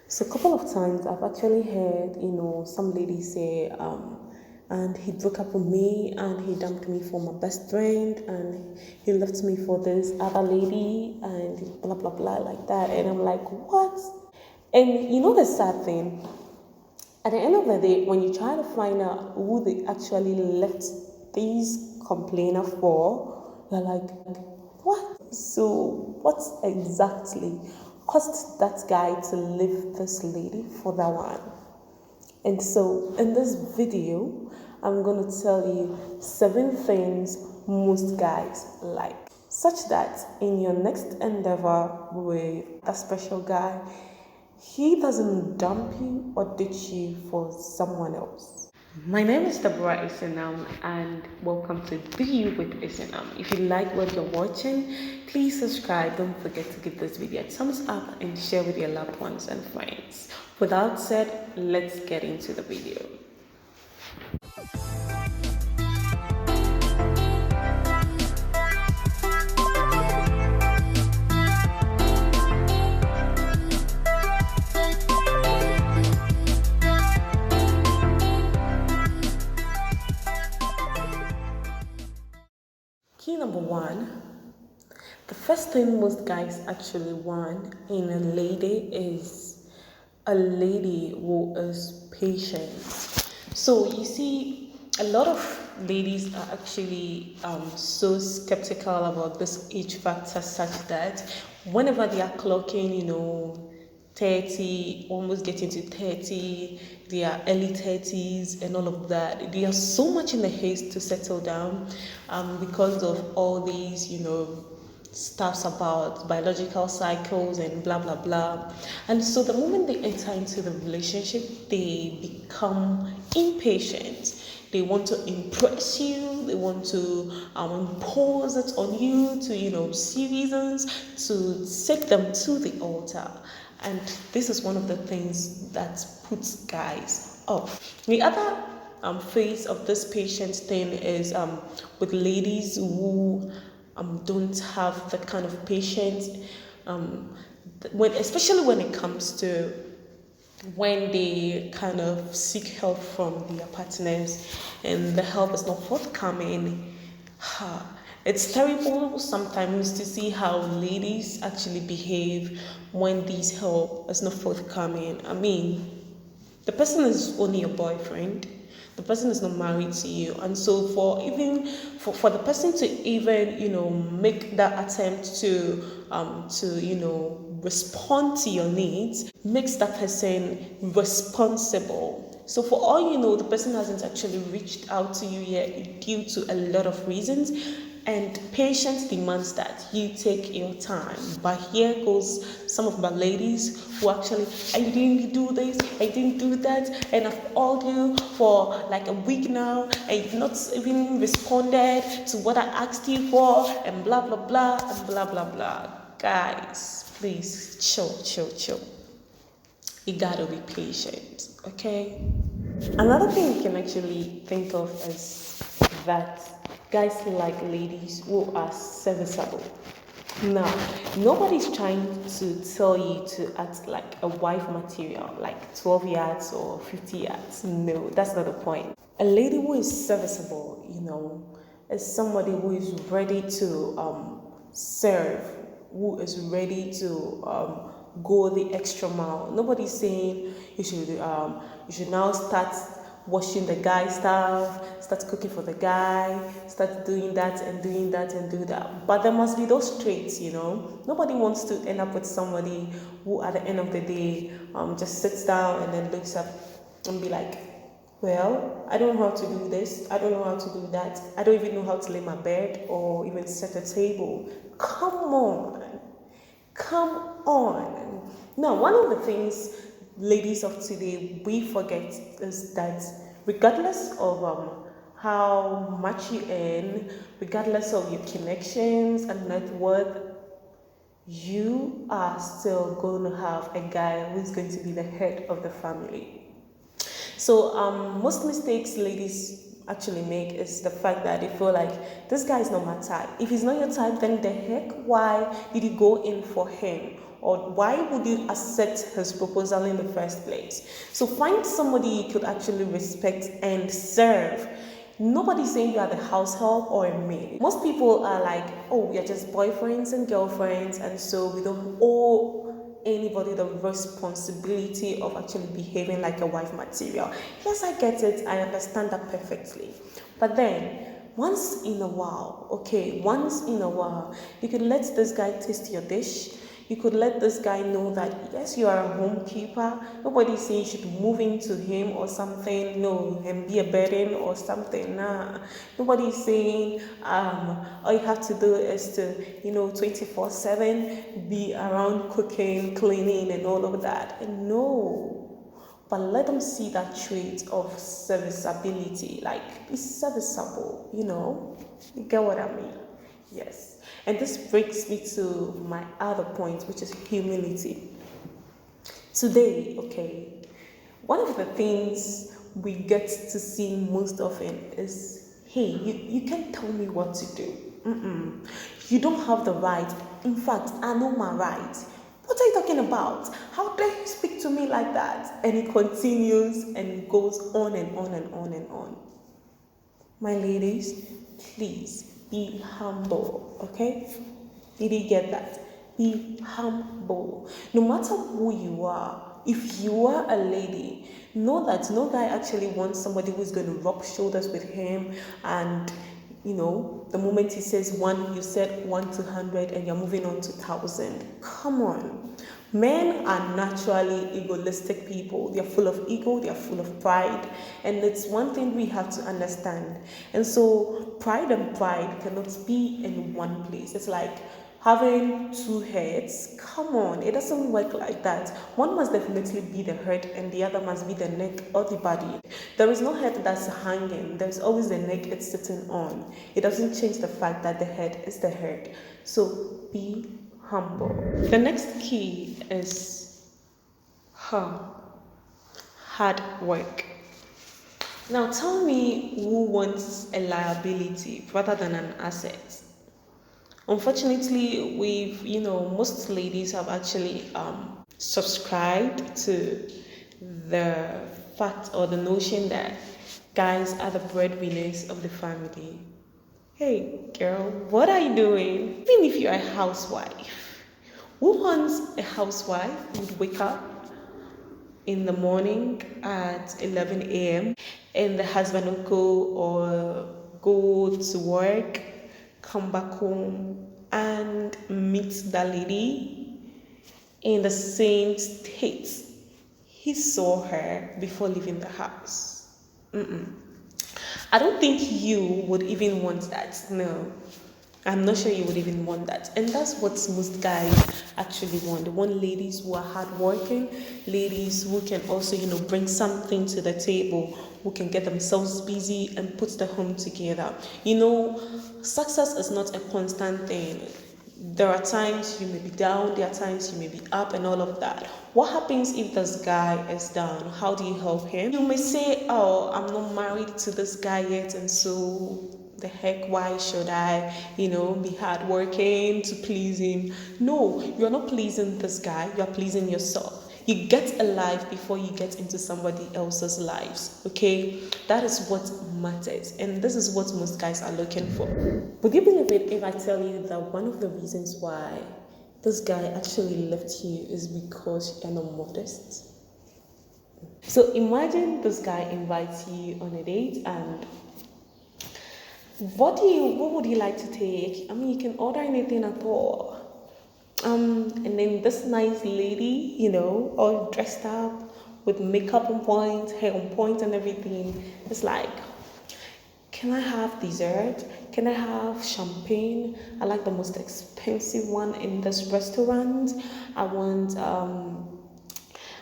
So a couple of times I've actually heard, some ladies say, and he broke up with me and he dumped me for my best friend and he left me for this other lady and blah blah blah like that. And I'm like, what? And you know the sad thing, at the end of the day, when you try to find out who they actually left these complainer for, you're like, what? So what exactly caused that guy to leave this lady for that one? And so in this video, I'm going to tell you 7 things most guys like, such that in your next endeavor with that special guy, he doesn't dump you or ditch you for someone else. My name is Deborah Esenam and welcome to Be You with Esenam. If you like what you're watching, please subscribe. Don't forget to give this video a thumbs up and share with your loved ones and friends. Without said, let's get into the video. Key number 1, the first thing most guys actually want in a lady is a lady who is patient. So you see, a lot of ladies are actually so skeptical about this age factor, such that whenever they are clocking, 30, almost getting to 30, they are early 30s and all of that. They are so much in a haste to settle down because of all these, stuffs about biological cycles and blah blah blah. And so the moment they enter into the relationship, they become impatient. They want to impress you, they want to impose it on you to see reasons to take them to the altar. And this is one of the things that puts guys off. The other phase of this patience thing is with ladies who don't have that kind of patience, especially when it comes to when they kind of seek help from their partners and the help is not forthcoming. It's terrible sometimes to see how ladies actually behave when this help is not forthcoming. I mean, the person is only your boyfriend. The person is not married to you, and so for the person to even make that attempt to respond to your needs makes that person responsible. So for all you know, the person hasn't actually reached out to you yet due to a lot of reasons. And patience demands that you take your time. But here goes some of my ladies who actually, I didn't do this, I didn't do that, and I've called you for like a week now, and you've not even responded to what I asked you for, and blah, blah, blah, and blah, blah, blah. Guys, please, chill. You gotta be patient, okay? Another thing you can actually think of is that guys like ladies who are serviceable. Now, nobody's trying to tell you to act like a wife material, like 12 yards or 50 yards. No, that's not the point. A lady who is serviceable, is somebody who is ready to serve, who is ready to go the extra mile. Nobody's saying you should now start washing the guy's stuff, start cooking for the guy, start doing that and doing that and do that. But there must be those traits, Nobody wants to end up with somebody who at the end of the day just sits down and then looks up and be like, well, I don't know how to do this, I don't know how to do that, I don't even know how to lay my bed or even set a table. Come on. Now, one of the things ladies of today we forget is that regardless of how much you earn, regardless of your connections and net worth, you are still going to have a guy who's going to be the head of the family. So most mistakes ladies actually make is the fact that they feel like this guy is not my type. If he's not your type, then the heck, why did you go in for him? or why would you accept his proposal in the first place? So find somebody you could actually respect and serve. Nobody's saying you are the house help or a maid. Most people are like, oh, we are just boyfriends and girlfriends, and so we don't owe anybody the responsibility of actually behaving like a wife material. Yes, I get it. I understand that perfectly. But then, once in a while, you could let this guy taste your dish. You could let this guy know that, yes, you are a homekeeper. Nobody's saying you should move into him or something. No, and be a burden or something. Nah. Nobody's saying all you have to do is to, 24/7 be around cooking, cleaning, and all of that. And no. But let them see that trait of serviceability. Like, be serviceable, You get what I mean? Yes. And this brings me to my other point, which is humility. Today, one of the things we get to see most often is, hey, you can't tell me what to do. You don't have the right. In fact, I know my right. What are you talking about? How dare you speak to me like that? And it continues and goes on and on and on and on. My ladies, please be humble, okay? Did you get that? Be humble. No matter who you are, if you are a lady, know that no guy actually wants somebody who's going to rub shoulders with him and the moment he says 1, you said 1 to 100 and you're moving on to 1,000. Come on. Men are naturally egoistic people. They're full of ego, they're full of pride. And it's one thing we have to understand. And so pride cannot be in one place. It's like having two heads. Come on, it doesn't work like that. One must definitely be the head and the other must be the neck or the body. There is no head that's hanging. There's always the neck it's sitting on. It doesn't change the fact that the head is the head. So be humble. The next key is hard work. Now tell me who wants a liability rather than an asset. Unfortunately, most ladies have actually subscribed to the fact or the notion that guys are the breadwinners of the family. Hey, girl, what are you doing? Even if you're a housewife, who wants a housewife who would wake up in the morning at 11 a.m. and the husband will go to work, come back home and meet that lady in the same state he saw her before leaving the house? I don't think you would even want that. No, I'm not sure you would even want that. And that's what most guys actually want. They want ladies who are hardworking, ladies who can also, bring something to the table, who can get themselves busy and put the home together. Success is not a constant thing. There are times you may be down, there are times you may be up and all of that. What happens if this guy is down? How do you help him? You may say, oh, I'm not married to this guy yet, and so the heck, why should I, be hardworking to please him? No, you're not pleasing this guy, you're pleasing yourself. You get a life before you get into somebody else's lives, okay? That is what matters, and this is what most guys are looking for. Would you believe it if I tell you that one of the reasons why this guy actually left you is because you're not modest? So imagine this guy invites you on a date, and what would you like to take? I mean, you can order anything at all. And then this nice lady, all dressed up with makeup on point, hair on point and everything, it's like, can I have dessert? Can I have champagne? I like the most expensive one in this restaurant. I want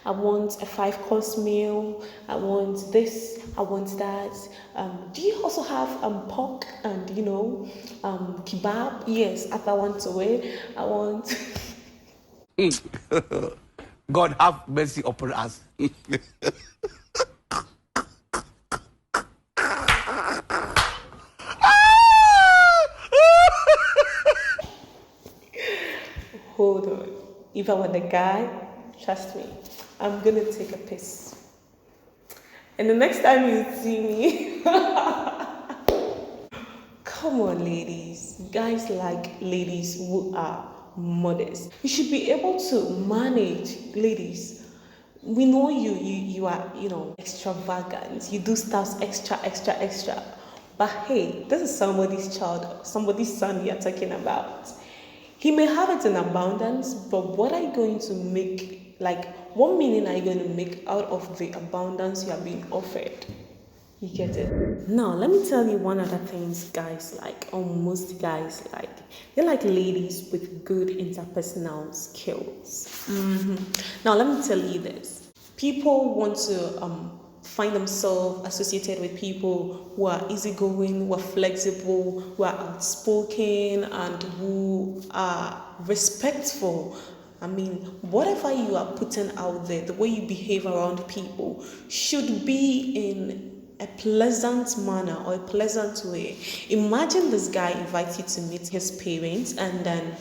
a 5-course meal. I want this. I want that. Do you also have pork and kebab? Yes, add that one to it. I want. God have mercy upon us. Hold on. If I were the guy, trust me, I'm gonna take a piss. And the next time you see me, come on, ladies. Guys like ladies who are modest. You should be able to manage, ladies. We know you are, extravagant. You do stuff extra. But hey, this is somebody's child, somebody's son you're talking about. He may have it in abundance, but what are you going to make, what meaning are you going to make out of the abundance you are being offered? You get it? Now, let me tell you one other things guys like, or most guys like. They're like ladies with good interpersonal skills. Now, let me tell you this. People want to find themselves associated with people who are easygoing, who are flexible, who are outspoken, and who are respectful. I mean, whatever you are putting out there, the way you behave around people should be in a pleasant manner or a pleasant way. Imagine this guy invites you to meet his parents, and then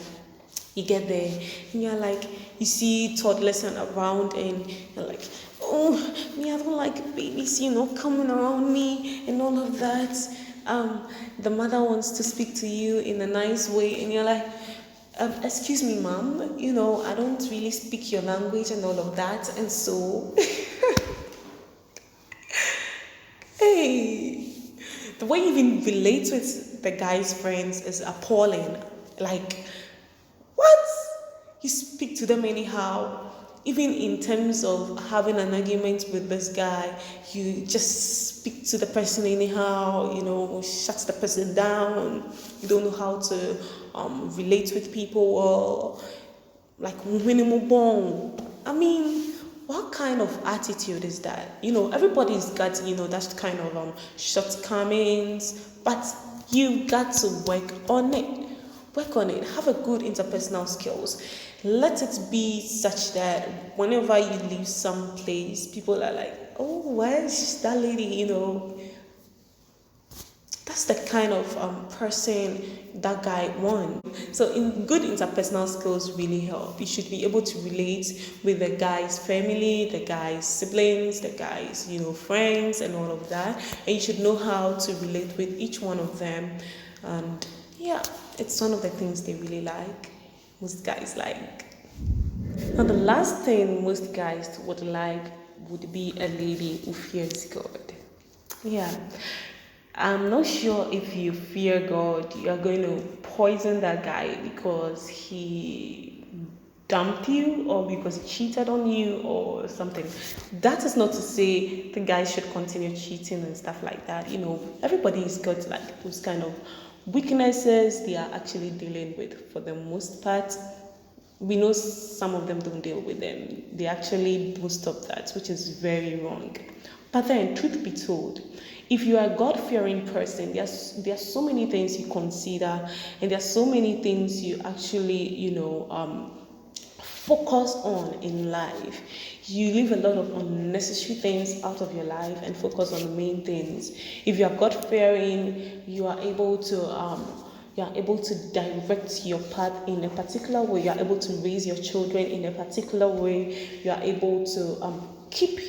you get there and you're like, you see toddlers around, and you're like, oh, me, I don't like babies, coming around me and all of that. The mother wants to speak to you in a nice way, and you're like, excuse me, mom, I don't really speak your language and all of that, and so hey, the way you even relate with the guy's friends is appalling. Like, what? You speak to them anyhow. Even in terms of having an argument with this guy, you just speak to the person anyhow, shut the person down. You don't know how to relate with people, or like minimum bond. I mean, what kind of attitude is that? Everybody's got, that kind of shortcomings, but you got to work on it. Work on it. Have a good interpersonal skills. Let it be such that whenever you leave some place, people are like, oh, where's that lady? That's the kind of person that guy wants. So good interpersonal skills really help. You should be able to relate with the guy's family, the guy's siblings, the guy's, friends and all of that. And you should know how to relate with each one of them. And yeah, it's one of the things they really like. Most guys like. Now the last thing most guys would like would be a lady who fears God. Yeah. I'm not sure if you fear God, you're going to poison that guy because he dumped you or because he cheated on you or something. That is not to say the guy should continue cheating and stuff like that. Everybody's got like those kind of weaknesses they are actually dealing with for the most part. We know some of them don't deal with them. They actually boast of that, which is very wrong. But then, truth be told, if you are a God-fearing person, there are so many things you consider, and there are so many things you actually, focus on in life. You leave a lot of unnecessary things out of your life and focus on the main things. If you are God-fearing, you are able to direct your path in a particular way. You are able to raise your children in a particular way. You are able to keep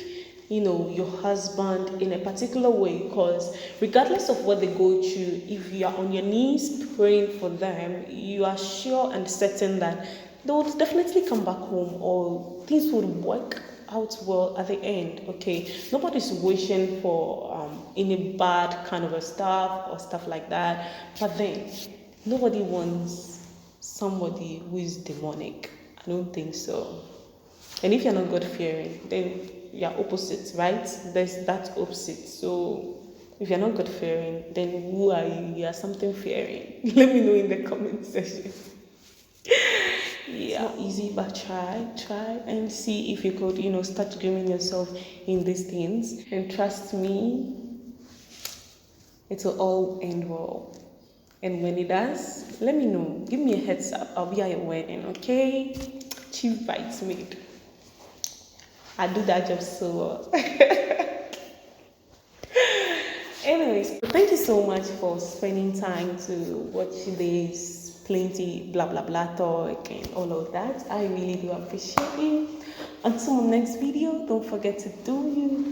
your husband in a particular way, because regardless of what they go through, if you are on your knees praying for them, you are sure and certain that they will definitely come back home, or things will work out well at the end. Okay, nobody's wishing for any bad kind of a stuff or stuff like that, but then nobody wants somebody who is demonic. I don't think so. And if you're not God-fearing, then you're opposite, right? There's that opposite. So if you're not God-fearing, then who are you? You are something fearing. Let me know in the comment section. Yeah, it's not easy, but try and see if you could, start grooming yourself in these things. And trust me, it will all end well. And when it does, let me know. Give me a heads up. I'll be at your wedding, okay? Chief bridesmaid. I do that job so well. Anyways, thank you so much for spending time to watch this plenty blah blah blah talk and all of that. I really do appreciate you. Until next video, don't forget to do you